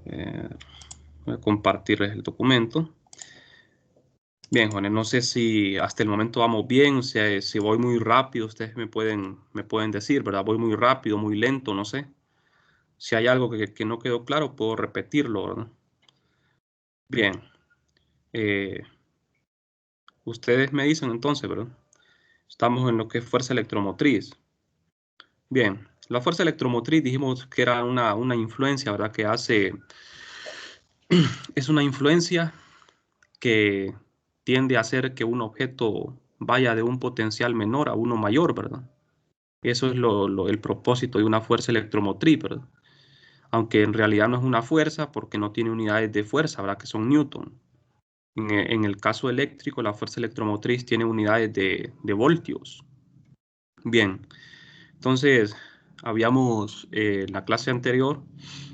Voy a compartirles el documento. Bien, jóvenes, no sé si hasta el momento vamos bien, o sea, si voy muy rápido, ustedes me pueden decir, ¿verdad? Voy muy rápido, muy lento, no sé. Si hay algo que no quedó claro, puedo repetirlo, ¿verdad? Bien. Eh, Ustedes me dicen entonces, ¿verdad? Estamos en lo que es fuerza electromotriz. Bien, la fuerza electromotriz dijimos que era una influencia, ¿verdad? Que hace, es una influencia que tiende a hacer que un objeto vaya de un potencial menor a uno mayor, ¿verdad? Eso es el propósito de una fuerza electromotriz, ¿verdad? Aunque en realidad no es una fuerza porque no tiene unidades de fuerza, ¿verdad? Que son newton. En el caso eléctrico, la fuerza electromotriz tiene unidades de voltios. Bien, entonces habíamos en la clase anterior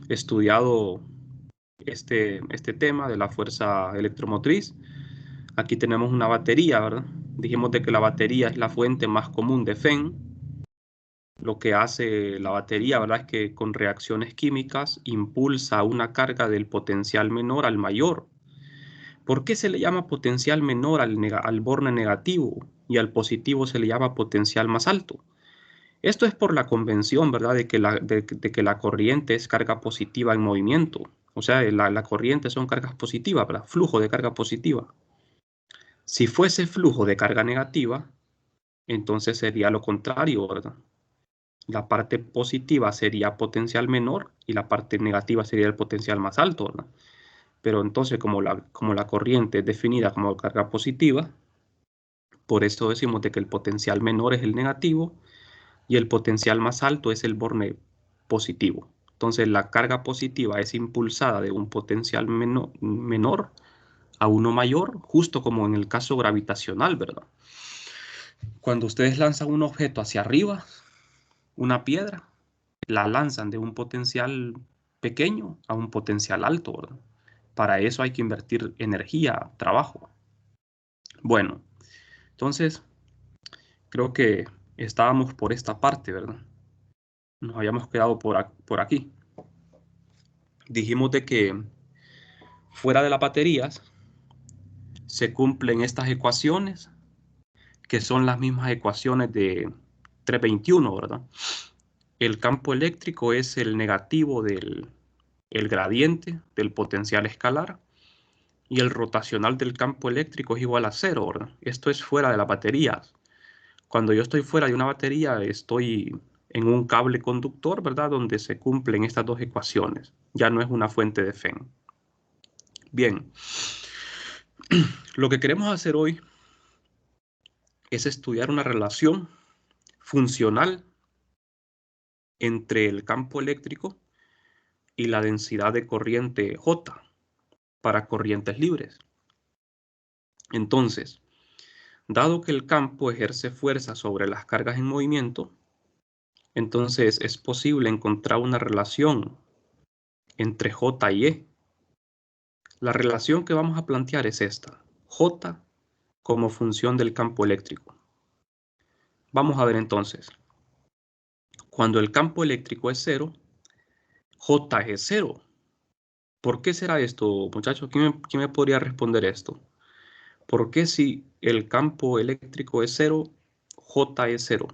estudiado este tema de la fuerza electromotriz. Aquí tenemos una batería, ¿verdad? Dijimos de que la batería es la fuente más común de FEN. Lo que hace la batería, ¿verdad? Es que con reacciones químicas impulsa una carga del potencial menor al mayor. ¿Por qué se le llama potencial menor al borne negativo y al positivo se le llama potencial más alto? Esto es por la convención, ¿verdad? De que la corriente es carga positiva en movimiento. O sea, la corriente son cargas positivas, ¿verdad? Flujo de carga positiva. Si fuese flujo de carga negativa, entonces sería lo contrario, ¿verdad? La parte positiva sería potencial menor y la parte negativa sería el potencial más alto, ¿verdad? Pero entonces, como la corriente es definida como carga positiva, por eso decimos de que el potencial menor es el negativo y el potencial más alto es el borne positivo. Entonces, la carga positiva es impulsada de un potencial menor a uno mayor, justo como en el caso gravitacional, ¿verdad? Cuando ustedes lanzan un objeto hacia arriba, una piedra, la lanzan de un potencial pequeño a un potencial alto, ¿verdad? Para eso hay que invertir energía, trabajo. Bueno, entonces creo que estábamos por esta parte, ¿verdad? Nos habíamos quedado por aquí. Dijimos de que fuera de las baterías se cumplen estas ecuaciones, que son las mismas ecuaciones de 321, ¿verdad? El campo eléctrico es el negativo del el gradiente del potencial escalar y el rotacional del campo eléctrico es igual a cero, ¿verdad? Esto es fuera de las baterías. Cuando yo estoy fuera de una batería, estoy en un cable conductor, ¿verdad? Donde se cumplen estas dos ecuaciones. Ya no es una fuente de FEN. Bien, lo que queremos hacer hoy es estudiar una relación funcional entre el campo eléctrico y la densidad de corriente J para corrientes libres. Entonces, dado que el campo ejerce fuerza sobre las cargas en movimiento, entonces es posible encontrar una relación entre J y E. La relación que vamos a plantear es esta: J como función del campo eléctrico. Vamos a ver entonces. Cuando el campo eléctrico es cero, J es cero. ¿Por qué será esto, muchachos? ¿Quién me podría responder esto? ¿Por qué si el campo eléctrico es cero, J es cero?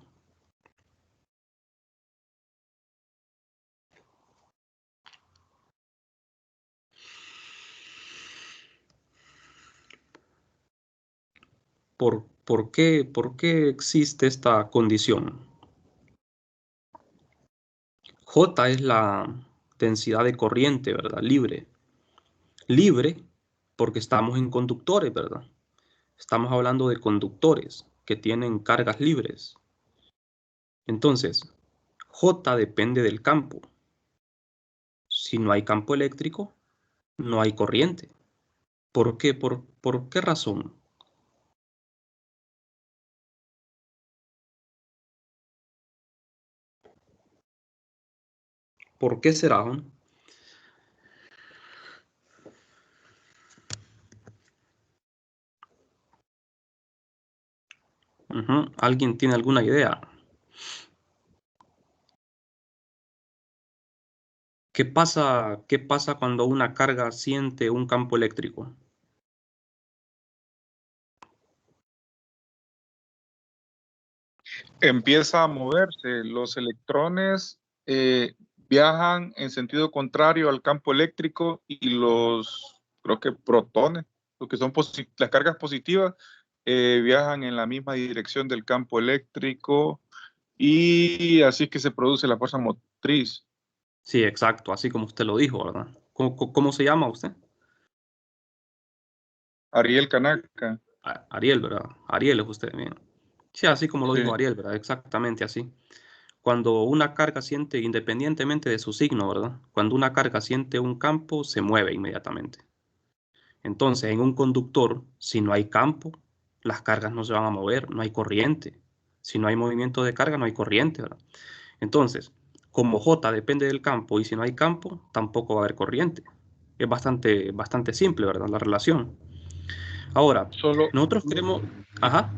¿Por qué existe esta condición? J es la densidad de corriente, ¿verdad? Libre. Libre porque estamos en conductores, ¿verdad? Estamos hablando de conductores que tienen cargas libres. Entonces, J depende del campo. Si no hay campo eléctrico, no hay corriente. ¿Por qué? ¿Por qué razón? ¿Por qué será? ¿Alguien tiene alguna idea? qué pasa cuando una carga siente un campo eléctrico? Empieza a moverse. Los electrones viajan en sentido contrario al campo eléctrico y creo que protones, lo que son las cargas positivas, viajan en la misma dirección del campo eléctrico y así es que se produce la fuerza motriz. Sí, exacto, así como usted lo dijo, ¿verdad? ¿Cómo se llama usted? Ariel Kanaka. Ariel, ¿verdad? Ariel es usted, bien. Sí, así como lo Sí. dijo Ariel, ¿verdad? Exactamente así. Cuando una carga siente, independientemente de su signo, ¿verdad? Cuando una carga siente un campo, se mueve inmediatamente. Entonces, en un conductor, si no hay campo, las cargas no se van a mover, no hay corriente. Si no hay movimiento de carga, no hay corriente, ¿verdad? Entonces, como J depende del campo y si no hay campo, tampoco va a haber corriente. Es bastante simple, ¿verdad? La relación. Ahora, Solo, nosotros queremos... Ajá,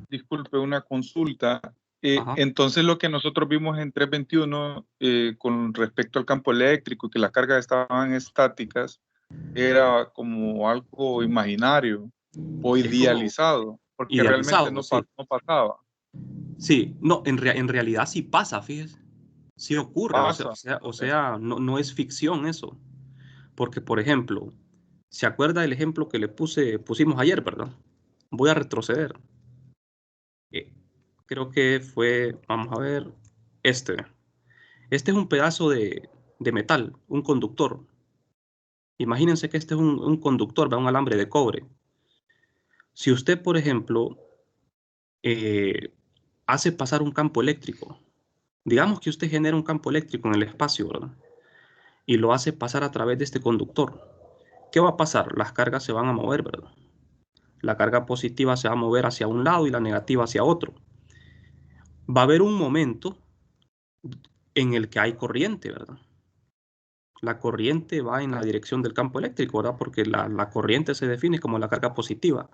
disculpe, una consulta. ajá. Entonces, lo que nosotros vimos en 321 con respecto al campo eléctrico y que las cargas estaban estáticas, era como algo imaginario o Es como idealizado, porque realmente idealizado, no, sí. no pasaba. Sí, no, en realidad sí pasa, fíjese. Sí ocurre, Pasa. Ok. no es ficción eso. Porque, por ejemplo, ¿se acuerda del ejemplo que pusimos ayer, verdad? Voy a retroceder. Eh, creo que fue, vamos a ver, este. Este es un pedazo de metal, un conductor. Imagínense que este es un conductor, ¿verdad? Un alambre de cobre. Si usted, por ejemplo, eh, hace pasar un campo eléctrico, digamos que usted genera un campo eléctrico en el espacio, ¿verdad? Y lo hace pasar a través de este conductor. ¿Qué va a pasar? Las cargas se van a mover, ¿verdad? La carga positiva se va a mover hacia un lado y la negativa hacia otro. Va a haber un momento en el que hay corriente, ¿verdad? La corriente va en la dirección del campo eléctrico, ¿verdad? Porque la corriente se define como la carga positiva.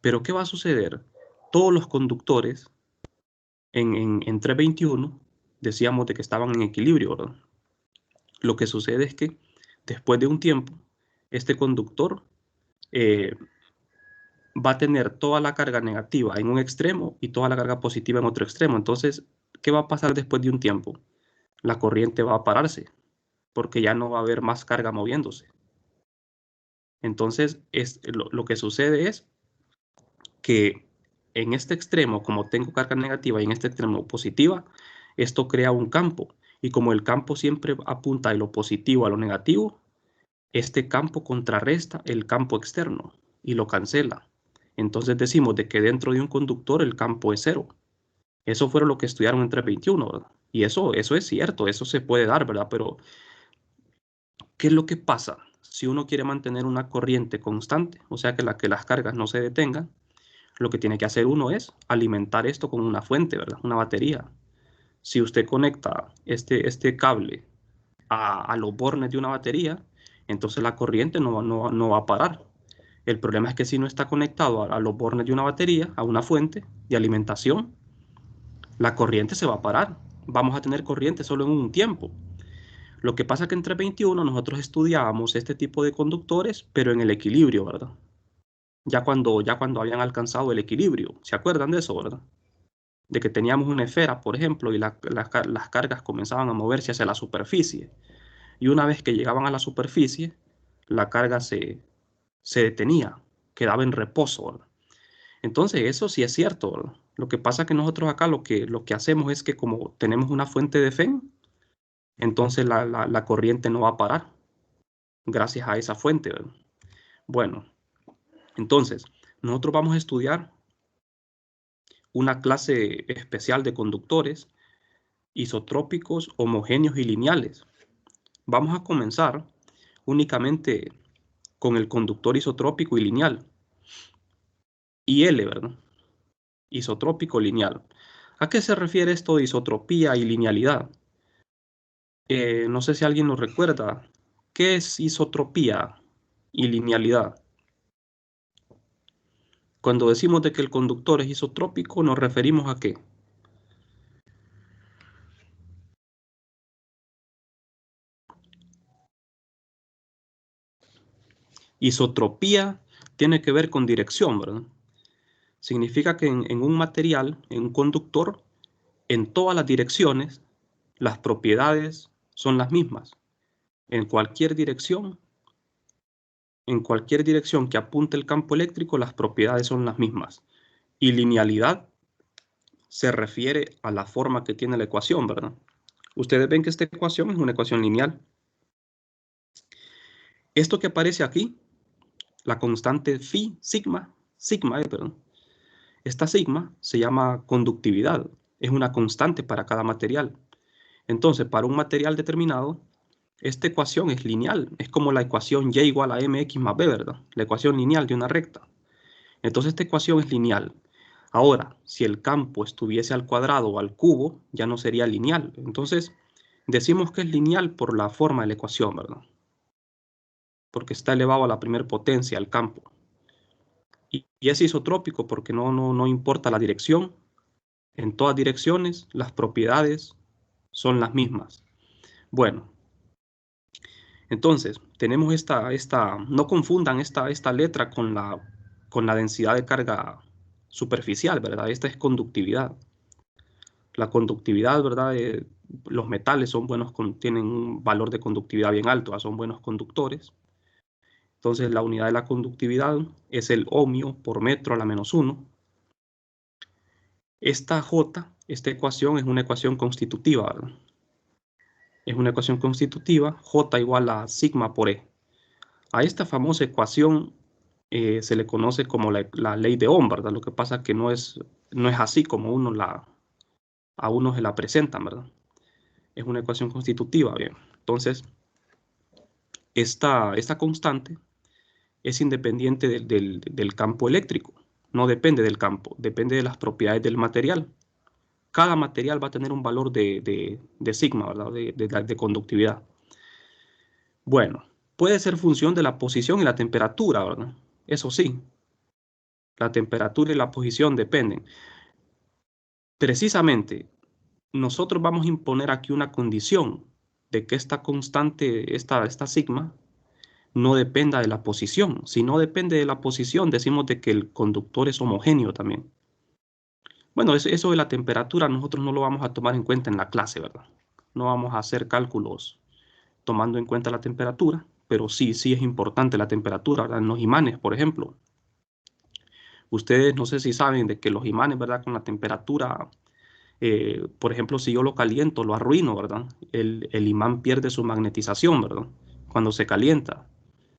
Pero ¿qué va a suceder? Todos los conductores en 321 decíamos de que estaban en equilibrio, ¿verdad? Lo que sucede es que después de un tiempo, este conductor eh, va a tener toda la carga negativa en un extremo y toda la carga positiva en otro extremo. Entonces, ¿qué va a pasar después de un tiempo? La corriente va a pararse porque ya no va a haber más carga moviéndose. Entonces, lo que sucede es que en este extremo, como tengo carga negativa y en este extremo positiva, esto crea un campo. Y como el campo siempre apunta de lo positivo a lo negativo, este campo contrarresta el campo externo y lo cancela. Entonces decimos de que dentro de un conductor el campo es cero. Eso fue lo que estudiaron en 321, ¿verdad? Y eso es cierto, eso se puede dar, ¿verdad? Pero, ¿qué es lo que pasa si uno quiere mantener una corriente constante? O sea, que las cargas no se detengan. Lo que tiene que hacer uno es alimentar esto con una fuente, ¿verdad? Una batería. Si usted conecta este cable a los bornes de una batería, entonces la corriente no va a parar. El problema es que si no está conectado a los bornes de una batería, a una fuente de alimentación, la corriente se va a parar. Vamos a tener corriente solo en un tiempo. Lo que pasa es que en 321 nosotros estudiábamos este tipo de conductores, pero en el equilibrio, ¿verdad? Ya cuando habían alcanzado el equilibrio. ¿Se acuerdan de eso, verdad? De que teníamos una esfera, por ejemplo, y las cargas comenzaban a moverse hacia la superficie. Y una vez que llegaban a la superficie, la carga se detenía, quedaba en reposo, ¿verdad? Entonces, eso sí es cierto, ¿verdad? Lo que pasa es que nosotros acá lo que hacemos es que como tenemos una fuente de FEN, entonces la corriente no va a parar gracias a esa fuente, ¿verdad? Bueno, entonces, nosotros vamos a estudiar una clase especial de conductores isotrópicos, homogéneos y lineales. Vamos a comenzar únicamente con el conductor isotrópico y lineal. IL, ¿verdad? Isotrópico lineal. ¿A qué se refiere esto de isotropía y linealidad? No sé si alguien lo recuerda. ¿Qué es isotropía y linealidad? Cuando decimos de que el conductor es isotrópico, ¿nos referimos a qué? Isotropía tiene que ver con dirección, ¿verdad? Significa que en un material, en un conductor, en todas las direcciones, las propiedades son las mismas. En cualquier dirección que apunte el campo eléctrico, las propiedades son las mismas. Y linealidad se refiere a la forma que tiene la ecuación, ¿verdad? Ustedes ven que esta ecuación es una ecuación lineal. Esto que aparece aquí, la constante sigma, perdón. Esta sigma se llama conductividad. Es una constante para cada material. Entonces, para un material determinado, esta ecuación es lineal. Es como la ecuación y igual a mx más b, ¿verdad? La ecuación lineal de una recta. Entonces, esta ecuación es lineal. Ahora, si el campo estuviese al cuadrado o al cubo, ya no sería lineal. Entonces, decimos que es lineal por la forma de la ecuación, ¿verdad? Porque está elevado a la primera potencia el campo. Y es isotrópico porque no importa la dirección. En todas direcciones, las propiedades son las mismas. Bueno, entonces, tenemos no confundan esta letra con la densidad de carga superficial, ¿verdad? Esta es conductividad. La conductividad, ¿verdad? Los metales son buenos, tienen un valor de conductividad bien alto, son buenos conductores. Entonces, la unidad de la conductividad es el ohmio por metro a la -1. Esta ecuación es una ecuación constitutiva, ¿verdad? Es una ecuación constitutiva, J igual a sigma por E. A esta famosa ecuación se le conoce como la ley de Ohm, ¿verdad? Lo que pasa es que no es así como a uno se la presentan, ¿verdad? Es una ecuación constitutiva, bien. Entonces, esta constante es independiente del campo eléctrico. No depende del campo, depende de las propiedades del material. Cada material va a tener un valor de sigma, ¿verdad? De conductividad. Bueno, puede ser función de la posición y la temperatura, ¿verdad? Eso sí, la temperatura y la posición dependen. Precisamente, nosotros vamos a imponer aquí una condición de que esta constante, esta sigma, no dependa de la posición. Si no depende de la posición, decimos de que el conductor es homogéneo también. Bueno, eso de la temperatura nosotros no lo vamos a tomar en cuenta en la clase, ¿verdad? No vamos a hacer cálculos tomando en cuenta la temperatura, pero sí es importante la temperatura, ¿verdad? En los imanes, por ejemplo. Ustedes no sé si saben de que los imanes, ¿verdad? Con la temperatura, por ejemplo, si yo lo caliento, lo arruino, ¿verdad? El imán pierde su magnetización, ¿verdad? Cuando se calienta.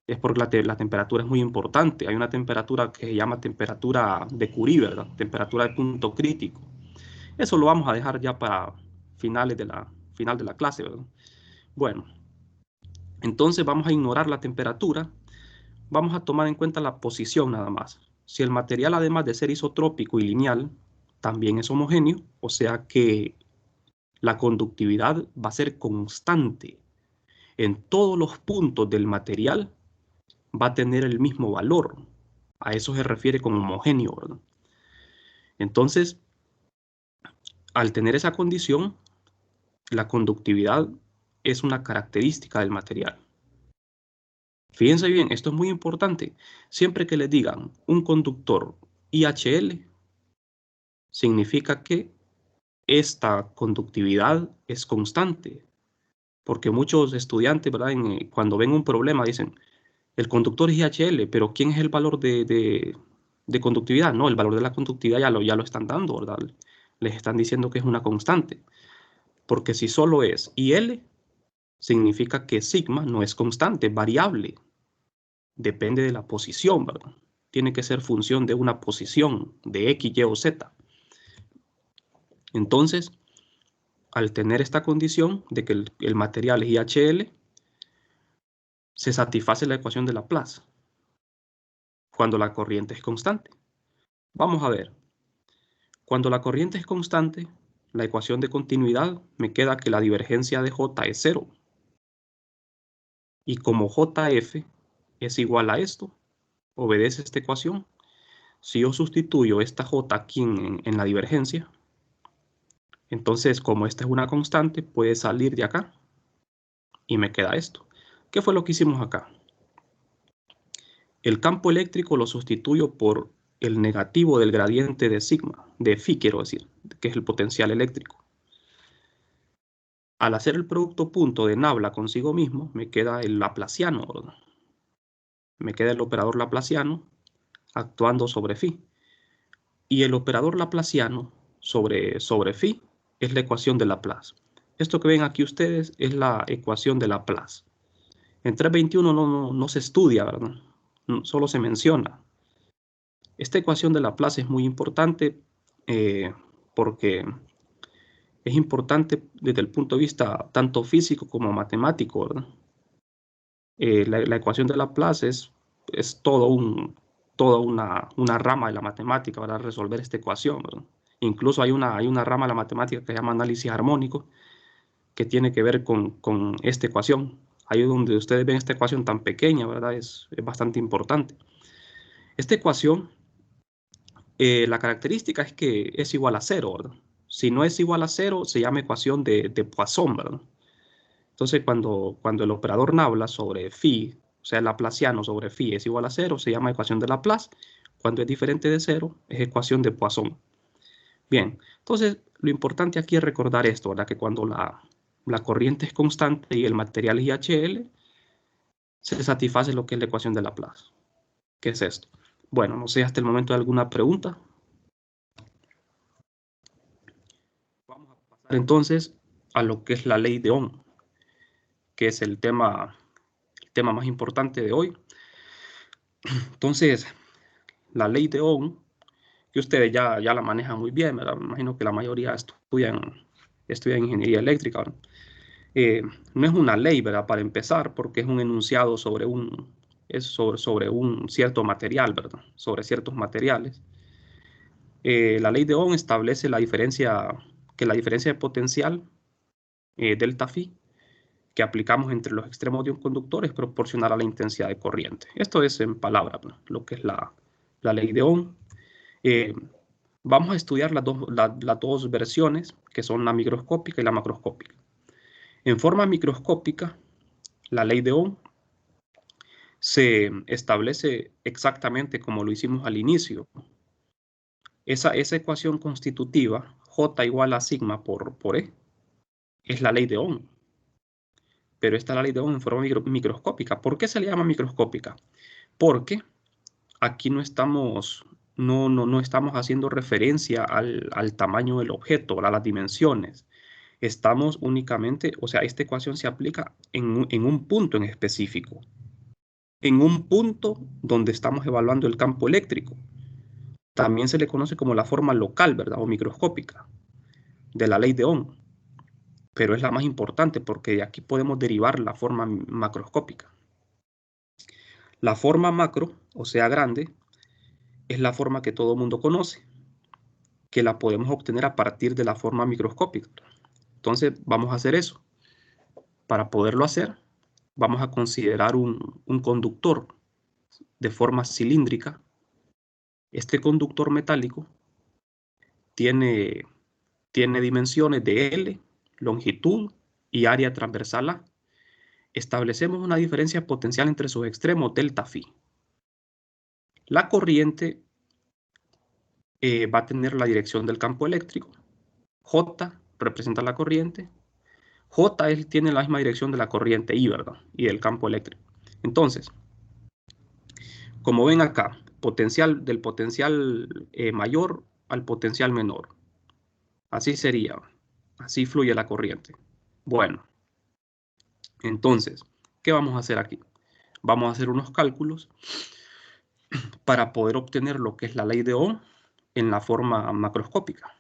Es porque la temperatura es muy importante. Hay una temperatura que se llama temperatura de Curie, ¿verdad? Temperatura de punto crítico. Eso lo vamos a dejar ya para final de la clase, ¿verdad? Bueno, entonces vamos a ignorar la temperatura. Vamos a tomar en cuenta la posición nada más. Si el material, además de ser isotrópico y lineal, también es homogéneo, o sea que la conductividad va a ser constante. En todos los puntos del material va a tener el mismo valor. A eso se refiere con homogéneo, ¿verdad? Entonces, al tener esa condición, la conductividad es una característica del material. Fíjense bien, esto es muy importante. Siempre que les digan un conductor IHL, significa que esta conductividad es constante. Porque muchos estudiantes, ¿verdad? Cuando ven un problema dicen, el conductor es IHL, pero ¿quién es el valor de conductividad? No, el valor de la conductividad ya lo están dando, ¿verdad? Les están diciendo que es una constante. Porque si solo es IL, significa que sigma no es constante, es variable. Depende de la posición, ¿verdad? Tiene que ser función de una posición, de X, Y o Z. Entonces, al tener esta condición de que el material es IHL, se satisface la ecuación de Laplace cuando la corriente es constante. Vamos a ver. Cuando la corriente es constante, la ecuación de continuidad me queda que la divergencia de J es 0. Y como JF es igual a esto, obedece esta ecuación. Si yo sustituyo esta J aquí en la divergencia, entonces como esta es una constante, puede salir de acá y me queda esto. ¿Qué fue lo que hicimos acá? El campo eléctrico lo sustituyo por el negativo del gradiente de sigma, de phi quiero decir, que es el potencial eléctrico. Al hacer el producto punto de Nabla consigo mismo, me queda el laplaciano, ¿verdad? Me queda el operador laplaciano actuando sobre phi. Y el operador laplaciano sobre phi es la ecuación de Laplace. Esto que ven aquí ustedes es la ecuación de Laplace. En 321 no se estudia, ¿verdad? Solo se menciona. Esta ecuación de Laplace es muy importante porque es importante desde el punto de vista tanto físico como matemático, ¿verdad? La ecuación de Laplace es toda una rama de la matemática para resolver esta ecuación, ¿verdad? Incluso hay una rama de la matemática que se llama análisis armónico, que tiene que ver con esta ecuación. Ahí donde ustedes ven esta ecuación tan pequeña, ¿verdad? Es bastante importante. Esta ecuación, la característica es que es igual a cero, ¿verdad? Si no es igual a cero, se llama ecuación de Poisson, ¿verdad? Entonces, cuando el operador Nabla sobre phi, o sea, el laplaciano sobre phi es igual a cero, se llama ecuación de Laplace. Cuando es diferente de cero, es ecuación de Poisson. Bien, entonces, lo importante aquí es recordar esto, ¿verdad? Que cuando la corriente es constante y el material es IHL, se satisface lo que es la ecuación de Laplace. ¿Qué es esto? Bueno, no sé, hasta el momento hay alguna pregunta. Vamos a pasar entonces a lo que es la ley de Ohm, que es el tema más importante de hoy. Entonces, la ley de Ohm, que ustedes ya la manejan muy bien, ¿verdad? Me imagino que la mayoría estudian ingeniería eléctrica, ¿verdad? No es una ley, ¿verdad? Para empezar, porque es un enunciado sobre un cierto material, ¿verdad? Sobre ciertos materiales. La ley de Ohm establece la diferencia de potencial delta phi que aplicamos entre los extremos de un conductor es proporcional a la intensidad de corriente. Esto es en palabras, ¿no? Lo que es la ley de Ohm. Vamos a estudiar las dos versiones, que son la microscópica y la macroscópica. En forma microscópica, la ley de Ohm se establece exactamente como lo hicimos al inicio. Esa ecuación constitutiva, J igual a sigma por E, es la ley de Ohm. Pero esta es la ley de Ohm en forma microscópica. ¿Por qué se le llama microscópica? Porque aquí no estamos haciendo referencia al tamaño del objeto, a las dimensiones. Estamos únicamente, o sea, esta ecuación se aplica en un punto en específico. En un punto donde estamos evaluando el campo eléctrico. También se le conoce como la forma local, ¿verdad? O microscópica de la ley de Ohm. Pero es la más importante porque de aquí podemos derivar la forma macroscópica. La forma macro, o sea, grande, es la forma que todo mundo conoce, que la podemos obtener a partir de la forma microscópica. Entonces, vamos a hacer eso. Para poderlo hacer, vamos a considerar un conductor de forma cilíndrica. Este conductor metálico tiene dimensiones de L, longitud y área transversal A. Establecemos una diferencia potencial entre sus extremos, delta phi. La corriente va a tener la dirección del campo eléctrico. J representa la corriente. J tiene la misma dirección de la corriente I, ¿verdad? Y del campo eléctrico. Entonces, como ven acá, del potencial mayor al potencial menor. Así sería. Así fluye la corriente. Bueno, entonces, ¿qué vamos a hacer aquí? Vamos a hacer unos cálculos para poder obtener lo que es la ley de Ohm en la forma macroscópica.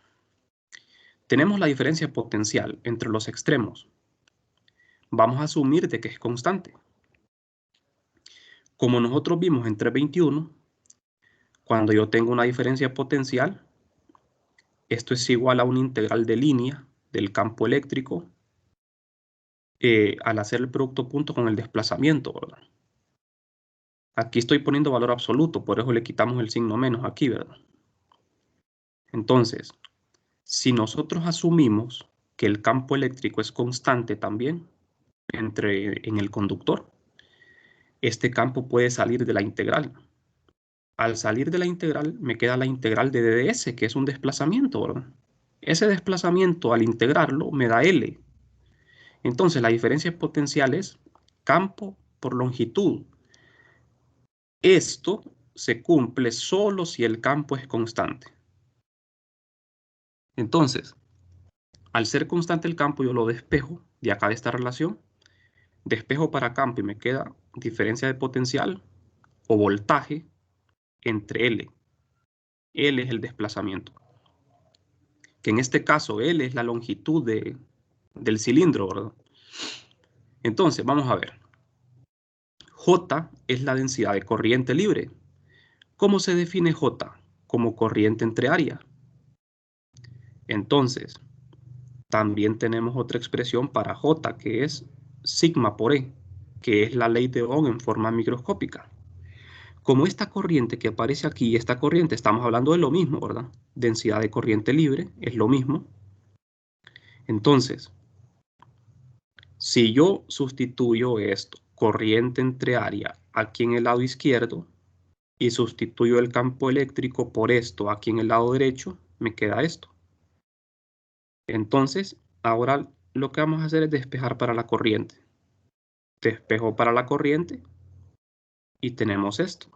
Tenemos la diferencia potencial entre los extremos. Vamos a asumir de que es constante. Como nosotros vimos en 321, cuando yo tengo una diferencia potencial, esto es igual a una integral de línea del campo eléctrico al hacer el producto punto con el desplazamiento, ¿verdad? Aquí estoy poniendo valor absoluto, por eso le quitamos el signo menos aquí, ¿verdad? Entonces, si nosotros asumimos que el campo eléctrico es constante también en el conductor, este campo puede salir de la integral. Al salir de la integral, me queda la integral de d de s, que es un desplazamiento, ¿verdad? Ese desplazamiento, al integrarlo, me da L. Entonces, la diferencia potencial es campo por longitud. Esto se cumple solo si el campo es constante. Entonces, al ser constante el campo, yo lo despejo de acá de esta relación. Despejo para campo y me queda diferencia de potencial o voltaje entre L. L es el desplazamiento. Que en este caso L es la longitud del cilindro, ¿verdad? Entonces, vamos a ver. J es la densidad de corriente libre. ¿Cómo se define J? Como corriente entre área. Entonces, también tenemos otra expresión para J, que es sigma por E, que es la ley de Ohm en forma microscópica. Como esta corriente que aparece aquí, esta corriente, estamos hablando de lo mismo, ¿verdad? Densidad de corriente libre es lo mismo. Entonces, si yo sustituyo esto, corriente entre área, aquí en el lado izquierdo, y sustituyo el campo eléctrico por esto aquí en el lado derecho, me queda esto. Entonces, ahora lo que vamos a hacer es despejar para la corriente. Despejo para la corriente y tenemos esto.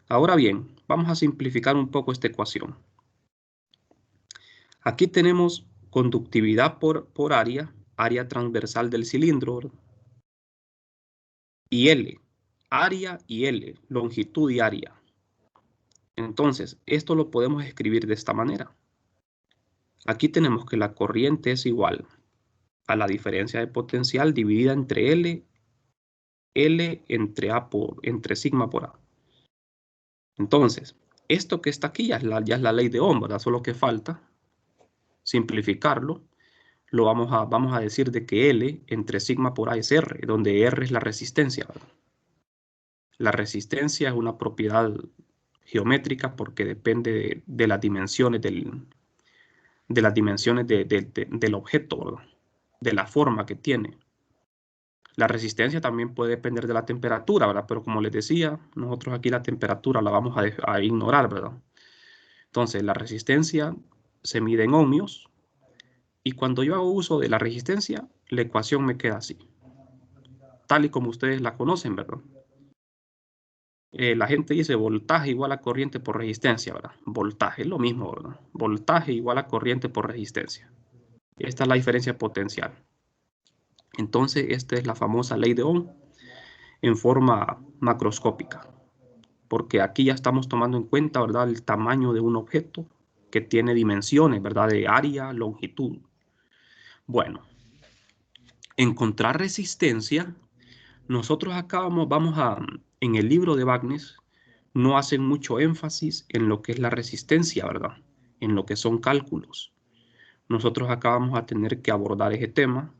Ahora bien, vamos a simplificar un poco esta ecuación. Aquí tenemos conductividad por área, área transversal del cilindro, ¿verdad? Y L, área y L, longitud y área. Entonces, esto lo podemos escribir de esta manera. Aquí tenemos que la corriente es igual a la diferencia de potencial dividida entre L entre sigma por A. Entonces, esto que está aquí ya es la ley de Ohm, ¿verdad? Solo que falta simplificarlo. Vamos a decir de que L entre sigma por A es R, donde R es la resistencia, ¿verdad? La resistencia es una propiedad geométrica porque depende de las dimensiones del objeto, ¿verdad? De la forma que tiene. La resistencia también puede depender de la temperatura, ¿verdad? Pero como les decía, nosotros aquí la temperatura la vamos a ignorar, ¿verdad? Entonces, la resistencia se mide en ohmios y cuando yo hago uso de la resistencia, la ecuación me queda así. Tal y como ustedes la conocen, ¿verdad? La gente dice voltaje igual a corriente por resistencia, ¿verdad? Voltaje es lo mismo, ¿verdad? Voltaje igual a corriente por resistencia. Esta es la diferencia potencial. Entonces, esta es la famosa ley de Ohm en forma macroscópica, porque aquí ya estamos tomando en cuenta, ¿verdad?, el tamaño de un objeto que tiene dimensiones, ¿verdad?, de área, longitud. Bueno, encontrar resistencia, nosotros acá en el libro de Wagner, no hacen mucho énfasis en lo que es la resistencia, ¿verdad?, en lo que son cálculos. Nosotros acá vamos a tener que abordar ese tema,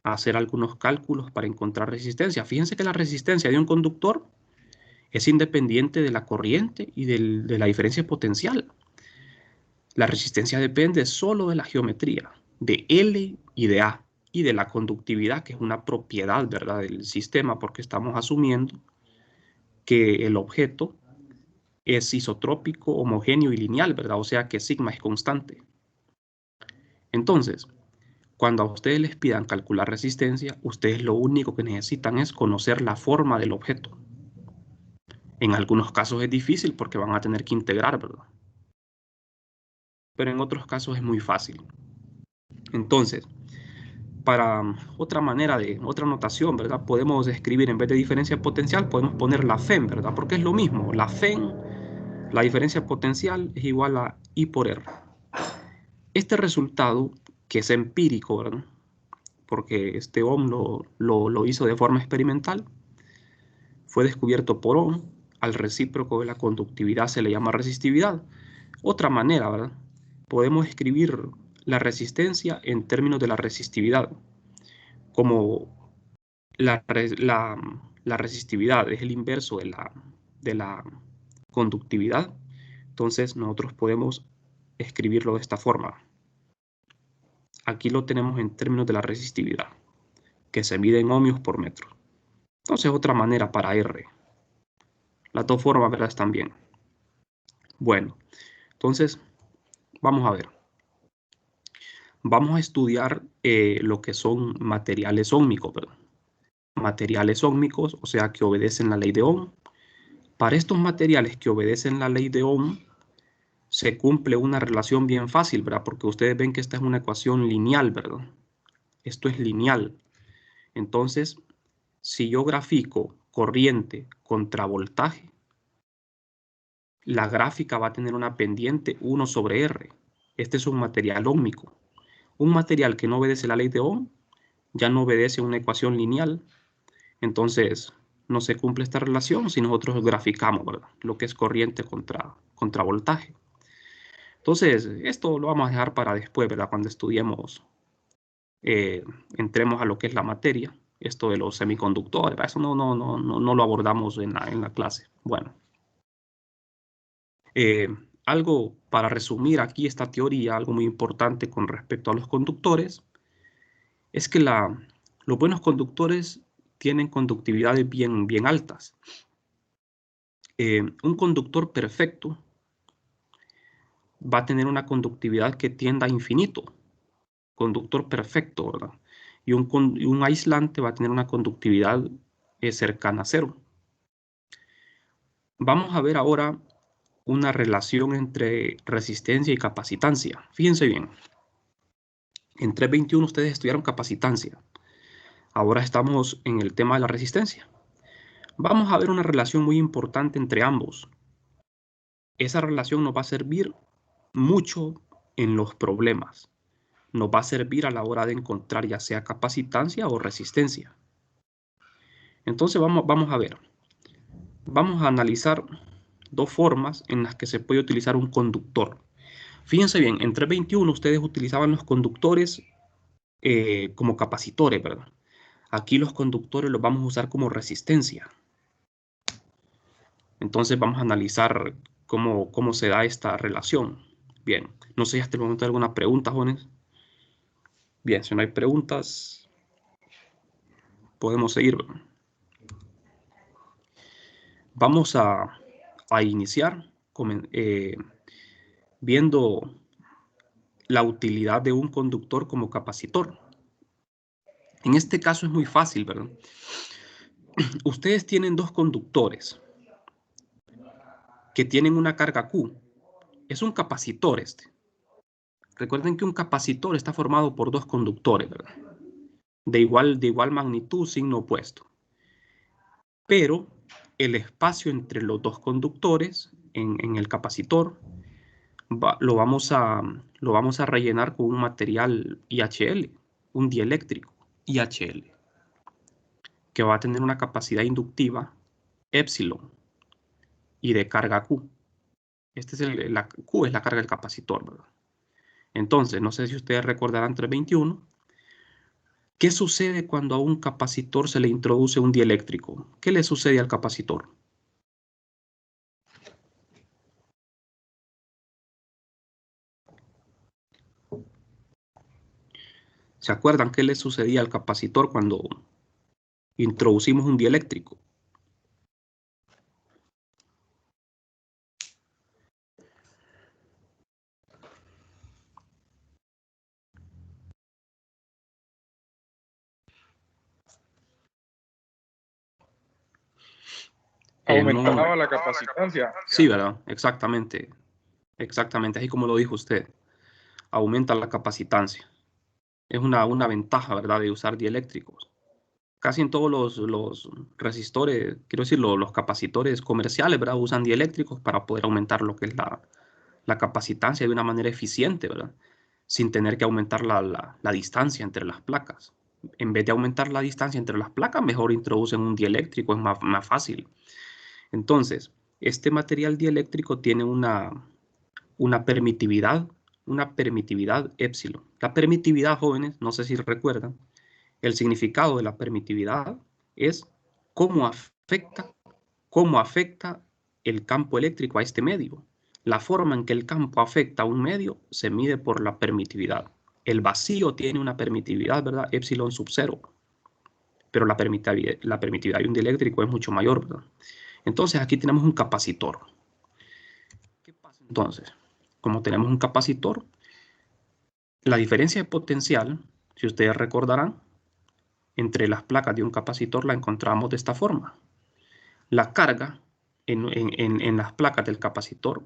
hacer algunos cálculos para encontrar resistencia. Fíjense que la resistencia de un conductor es independiente de la corriente y de la diferencia potencial. La resistencia depende solo de la geometría, de L y de A, y de la conductividad, que es una propiedad, ¿verdad?, del sistema, porque estamos asumiendo que el objeto es isotrópico, homogéneo y lineal, ¿verdad? O sea que sigma es constante. Entonces, cuando a ustedes les pidan calcular resistencia, ustedes lo único que necesitan es conocer la forma del objeto. En algunos casos es difícil porque van a tener que integrar, ¿verdad? Pero en otros casos es muy fácil. Entonces, para otra notación, ¿verdad? Podemos escribir en vez de diferencia potencial, podemos poner la FEM, ¿verdad? Porque es lo mismo. La FEM, la diferencia potencial, es igual a I por R. Este resultado, que es empírico, ¿verdad?, porque este Ohm lo hizo de forma experimental, fue descubierto por Ohm. Al recíproco de la conductividad se le llama resistividad. Otra manera, ¿verdad?, podemos escribir la resistencia en términos de la resistividad, como la resistividad es el inverso de la conductividad. Entonces nosotros podemos escribirlo de esta forma. Aquí lo tenemos en términos de la resistividad, que se mide en ohmios por metro. Entonces, otra manera para R. Las dos formas, ¿verdad? Están bien. Bueno, entonces, vamos a ver. Vamos a estudiar lo que son materiales óhmicos, ¿verdad? Materiales óhmicos, o sea, que obedecen la ley de Ohm. Para estos materiales que obedecen la ley de Ohm, se cumple una relación bien fácil, ¿verdad? Porque ustedes ven que esta es una ecuación lineal, ¿verdad? Esto es lineal. Entonces, si yo grafico corriente contra voltaje, la gráfica va a tener una pendiente 1 sobre R. Este es un material óhmico. Un material que no obedece la ley de Ohm ya no obedece una ecuación lineal. Entonces, no se cumple esta relación si nosotros graficamos, ¿verdad? Lo que es corriente contra voltaje. Entonces, esto lo vamos a dejar para después, ¿verdad? Cuando estudiemos, entremos a lo que es la materia, esto de los semiconductores, eso no lo abordamos en la clase. Bueno, algo para resumir aquí esta teoría, algo muy importante con respecto a los conductores, es que los buenos conductores tienen conductividades bien altas. Un conductor perfecto va a tener una conductividad que tienda a infinito. Conductor perfecto, ¿verdad? Y un aislante va a tener una conductividad cercana a cero. Vamos a ver ahora una relación entre resistencia y capacitancia. Fíjense bien. En 321 ustedes estudiaron capacitancia. Ahora estamos en el tema de la resistencia. Vamos a ver una relación muy importante entre ambos. Esa relación nos va a servir mucho en los problemas. Nos va a servir a la hora de encontrar ya sea capacitancia o resistencia. Entonces vamos a ver. Vamos a analizar dos formas en las que se puede utilizar un conductor. Fíjense bien, en 321 ustedes utilizaban los conductores como capacitores, ¿verdad? Aquí los conductores los vamos a usar como resistencia. Entonces vamos a analizar cómo se da esta relación. Bien, no sé si hasta el momento hay alguna pregunta, jóvenes. Bien, si no hay preguntas, podemos seguir. Vamos a iniciar viendo la utilidad de un conductor como capacitor. En este caso es muy fácil, ¿verdad? Ustedes tienen dos conductores que tienen una carga Q. Es un capacitor este. Recuerden que un capacitor está formado por dos conductores, ¿verdad? De igual magnitud, signo opuesto. Pero el espacio entre los dos conductores en el capacitor lo vamos a rellenar con un material IHL, un dieléctrico IHL, que va a tener una capacidad inductiva epsilon y de carga Q. La Q es la carga del capacitor, ¿verdad? Entonces, no sé si ustedes recordarán 321. ¿Qué sucede cuando a un capacitor se le introduce un dieléctrico? ¿Qué le sucede al capacitor? ¿Se acuerdan qué le sucedía al capacitor cuando introducimos un dieléctrico? Aumentaba la capacitancia. Sí, ¿verdad? Exactamente. Exactamente, así como lo dijo usted. Aumenta la capacitancia. Es una ventaja, ¿verdad?, de usar dieléctricos. Casi en todos los resistores, quiero decir, los capacitores comerciales, ¿verdad?, usan dieléctricos para poder aumentar lo que es la capacitancia de una manera eficiente, ¿verdad?, sin tener que aumentar la distancia entre las placas. En vez de aumentar la distancia entre las placas, mejor introducen un dieléctrico, es más fácil. Entonces, este material dieléctrico tiene una permitividad epsilon. La permitividad, jóvenes, no sé si recuerdan, el significado de la permitividad es cómo afecta el campo eléctrico a este medio. La forma en que el campo afecta a un medio se mide por la permitividad. El vacío tiene una permitividad, ¿verdad? Epsilon sub 0. pero la permitividad de un dieléctrico es mucho mayor, ¿verdad? Entonces aquí tenemos un capacitor. ¿Qué pasa entonces? Como tenemos un capacitor, la diferencia de potencial, si ustedes recordarán, entre las placas de un capacitor la encontramos de esta forma. La carga en las placas del capacitor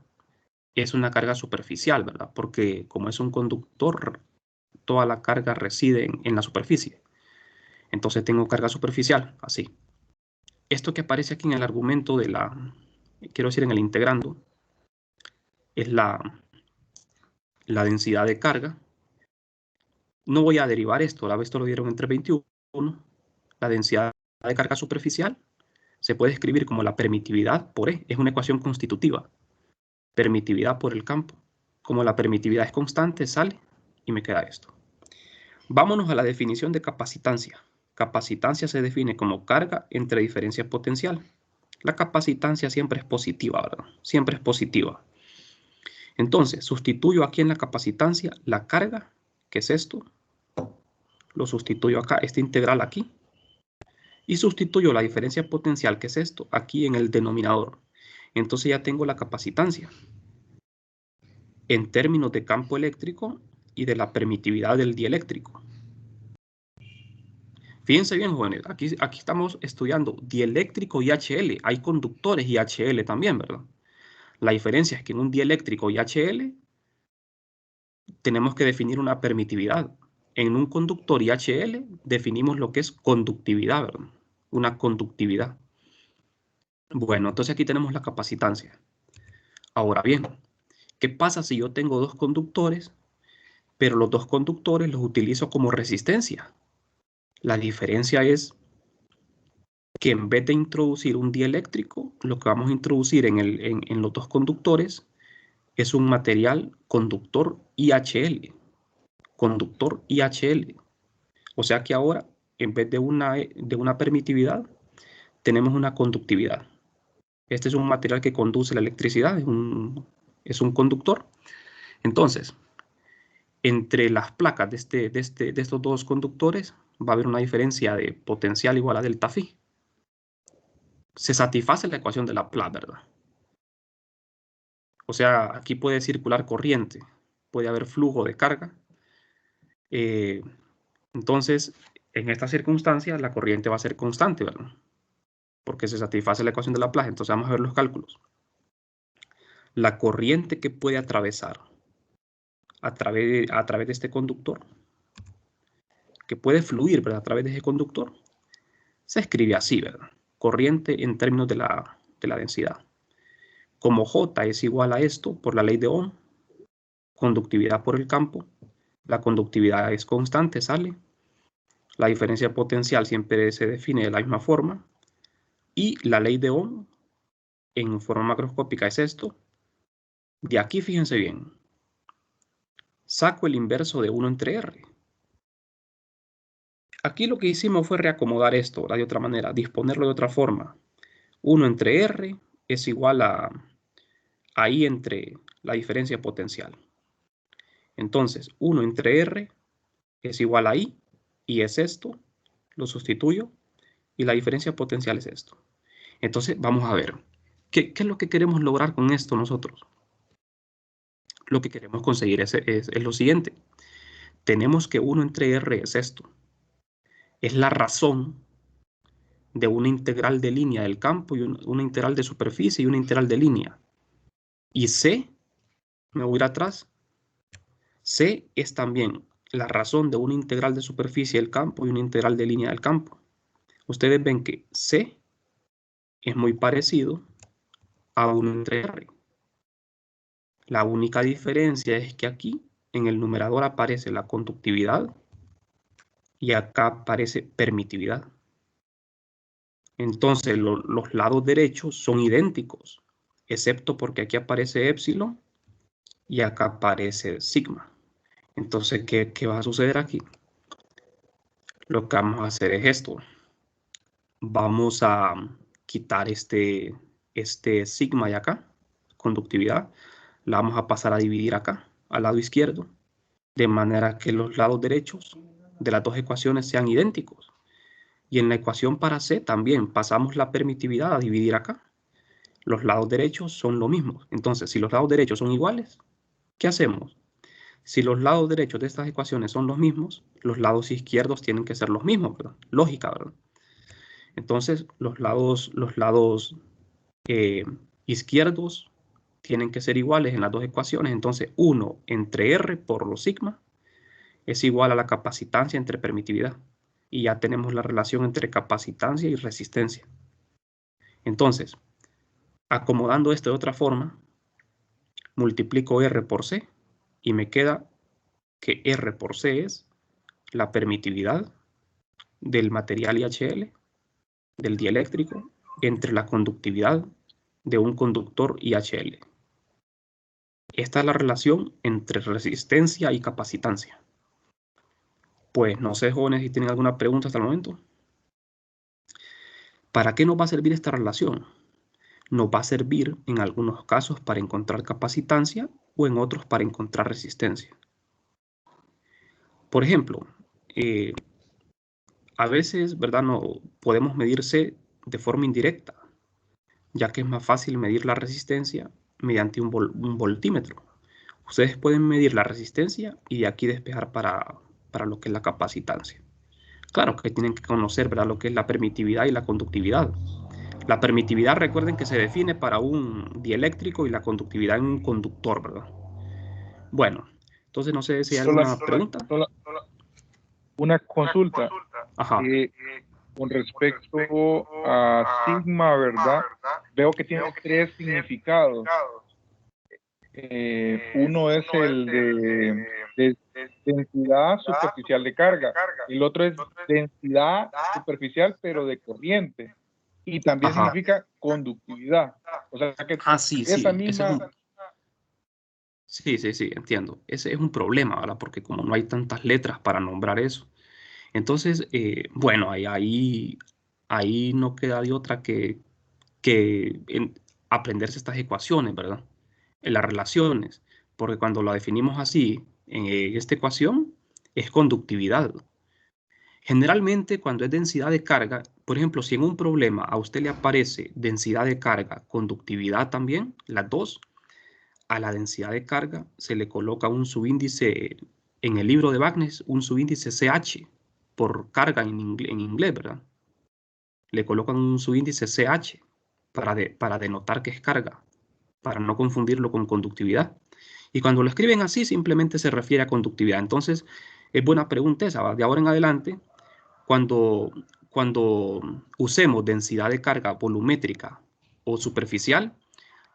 es una carga superficial, ¿verdad? Porque como es un conductor, toda la carga reside en la superficie. Entonces tengo carga superficial, así. Esto que aparece aquí en el argumento de quiero decir en el integrando, es la densidad de carga. No voy a derivar esto, la vez esto lo dieron en 321. La densidad de carga superficial se puede escribir como la permitividad por E, es una ecuación constitutiva. Permitividad por el campo. Como la permitividad es constante, sale y me queda esto. Vámonos a la definición de capacitancia. Capacitancia se define como carga entre diferencia potencial. La capacitancia siempre es positiva, ¿verdad? Siempre es positiva. Entonces, sustituyo aquí en la capacitancia la carga, que es esto. Lo sustituyo acá, esta integral aquí. Y sustituyo la diferencia potencial, que es esto, aquí en el denominador. Entonces ya tengo la capacitancia en términos de campo eléctrico y de la permitividad del dieléctrico. Fíjense bien, jóvenes, aquí estamos estudiando dieléctrico y HL. Hay conductores y HL también, ¿verdad? La diferencia es que en un dieléctrico y HL tenemos que definir una permitividad. En un conductor y HL definimos lo que es conductividad, ¿verdad? Una conductividad. Bueno, entonces aquí tenemos la capacitancia. Ahora bien, ¿qué pasa si yo tengo dos conductores, pero los dos conductores los utilizo como resistencia? La diferencia es que en vez de introducir un dieléctrico, lo que vamos a introducir en los dos conductores es un material conductor IHL. Conductor IHL. O sea que ahora, en vez de una permitividad, tenemos una conductividad. Este es un material que conduce la electricidad, es un conductor. Entonces, entre las placas de estos dos conductores va a haber una diferencia de potencial igual a delta phi. Se satisface la ecuación de Laplace, ¿verdad? O sea, aquí puede circular corriente, puede haber flujo de carga. Entonces, en esta circunstancia, la corriente va a ser constante, ¿verdad? Porque se satisface la ecuación de Laplace. Entonces, vamos a ver los cálculos. La corriente que puede atravesar a través de este conductor, que puede fluir, ¿verdad? A través de ese conductor, se escribe así, ¿verdad? Corriente en términos de la densidad. Como J es igual a esto por la ley de Ohm, conductividad por el campo, la conductividad es constante, sale. La diferencia potencial siempre se define de la misma forma. Y la ley de Ohm en forma macroscópica es esto. De aquí, fíjense bien, saco el inverso de 1 entre R. Aquí lo que hicimos fue reacomodar esto, ¿verdad? De otra manera, disponerlo de otra forma. 1 entre R es igual a I entre la diferencia potencial. Entonces, 1 entre R es igual a I, y es esto, lo sustituyo, y la diferencia potencial es esto. Entonces, vamos a ver, ¿qué es lo que queremos lograr con esto nosotros? Lo que queremos conseguir es lo siguiente. Tenemos que 1 entre R es esto. Es la razón de una integral de línea del campo y una integral de superficie y una integral de línea. Y C, me voy a ir atrás, C es también la razón de una integral de superficie del campo y una integral de línea del campo. Ustedes ven que C es muy parecido a 1 entre R. La única diferencia es que aquí en el numerador aparece la conductividad y acá aparece permitividad. Entonces los lados derechos son idénticos, excepto porque aquí aparece epsilon y acá aparece sigma. Entonces, ¿qué va a suceder aquí? Lo que vamos a hacer es esto. Vamos a quitar este sigma de acá, conductividad. La vamos a pasar a dividir acá, al lado izquierdo, de manera que los lados derechos de las dos ecuaciones sean idénticos. Y en la ecuación para C también pasamos la permitividad a dividir acá. Los lados derechos son lo mismo. Entonces, si los lados derechos son iguales, ¿qué hacemos? Si los lados derechos de estas ecuaciones son los mismos, los lados izquierdos tienen que ser los mismos, ¿verdad? Lógica, ¿verdad? Entonces, los lados izquierdos tienen que ser iguales en las dos ecuaciones. Entonces, 1 entre R por los sigma es igual a la capacitancia entre permitividad. Y ya tenemos la relación entre capacitancia y resistencia. Entonces, acomodando esto de otra forma, multiplico R por C y me queda que R por C es la permitividad del material IHL, del dieléctrico, entre la conductividad de un conductor IHL. Esta es la relación entre resistencia y capacitancia. Pues no sé, jóvenes, si tienen alguna pregunta hasta el momento. ¿Para qué nos va a servir esta relación? Nos va a servir en algunos casos para encontrar capacitancia o en otros para encontrar resistencia. Por ejemplo, a veces, ¿verdad? No podemos medirse de forma indirecta, ya que es más fácil medir la resistencia mediante un voltímetro. Ustedes pueden medir la resistencia y de aquí despejar para lo que es la capacitancia. Claro que tienen que conocer, ¿verdad?, lo que es la permitividad y la conductividad. La permitividad, recuerden que se define para un dieléctrico y la conductividad en un conductor, ¿verdad? Bueno, entonces no sé si hay alguna pregunta. Una consulta. Ajá. Con respecto a sigma, ¿verdad? Veo que tiene tres significados. Uno es el de densidad superficial de carga. El otro es densidad superficial, pero de corriente. Y también Ajá. significa conductividad. O sea que Sí, esa sí. misma... Sí, entiendo. Ese es un problema, ¿verdad? Porque como no hay tantas letras para nombrar eso. Entonces, bueno, ahí no queda de otra que aprenderse estas ecuaciones, ¿verdad? En las relaciones, porque cuando la definimos así, en esta ecuación, es conductividad. Generalmente, cuando es densidad de carga, por ejemplo, si en un problema a usted le aparece densidad de carga, conductividad también, las dos, a la densidad de carga se le coloca un subíndice, en el libro de Wagner, un subíndice CH, por carga en inglés, ¿verdad? Le colocan un subíndice CH para denotar que es carga, para no confundirlo con conductividad. Y cuando lo escriben así, simplemente se refiere a conductividad. Entonces, es buena pregunta esa, ¿va? De ahora en adelante, cuando usemos densidad de carga volumétrica o superficial,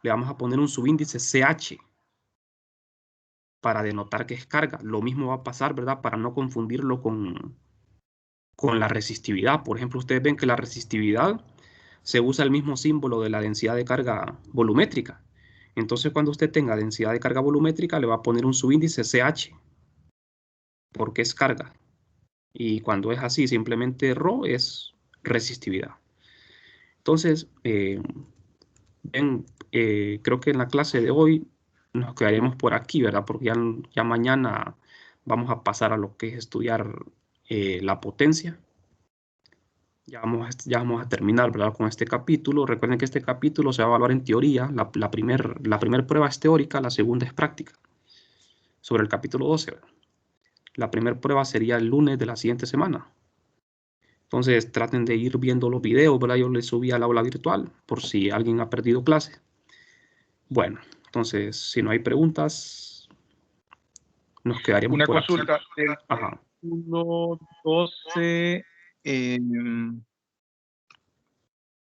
le vamos a poner un subíndice CH para denotar que es carga. Lo mismo va a pasar, ¿verdad? Para no confundirlo con la resistividad. Por ejemplo, ustedes ven que la resistividad se usa el mismo símbolo de la densidad de carga volumétrica. Entonces, cuando usted tenga densidad de carga volumétrica, le va a poner un subíndice CH, porque es carga. Y cuando es así, simplemente ρ es resistividad. Entonces, creo que en la clase de hoy nos quedaremos por aquí, ¿verdad? Porque ya mañana vamos a pasar a lo que es estudiar la potencia. Ya vamos a terminar, ¿verdad?, con este capítulo. Recuerden que este capítulo se va a evaluar en teoría. La primer prueba es teórica, la segunda es práctica. Sobre el capítulo 12, ¿verdad? La primera prueba sería el lunes de la siguiente semana. Entonces traten de ir viendo los videos, ¿verdad? Yo les subí al aula virtual por si alguien ha perdido clase. Bueno, entonces si no hay preguntas, nos quedaríamos Una por consulta aquí. del Ajá. capítulo 12,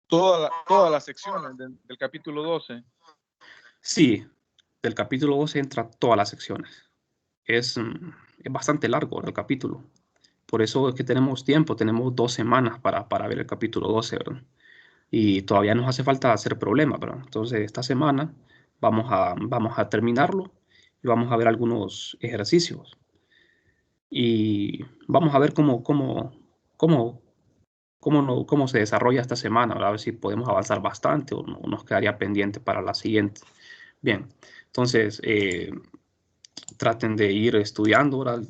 todas las secciones del capítulo 12. Sí, del capítulo 12 entra todas las secciones. Es bastante largo el capítulo. Por eso es que tenemos tiempo, tenemos 2 semanas para ver el capítulo 12, ¿verdad? Y todavía nos hace falta hacer problemas, ¿verdad? Entonces, esta semana vamos a terminarlo y vamos a ver algunos ejercicios. Y vamos a ver cómo se desarrolla esta semana, ¿verdad? A ver si podemos avanzar bastante o nos quedaría pendiente para la siguiente. Bien, entonces, traten de ir estudiando, ¿verdad?,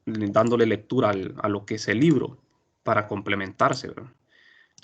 dándole lectura a lo que es el libro, para complementarse, ¿verdad?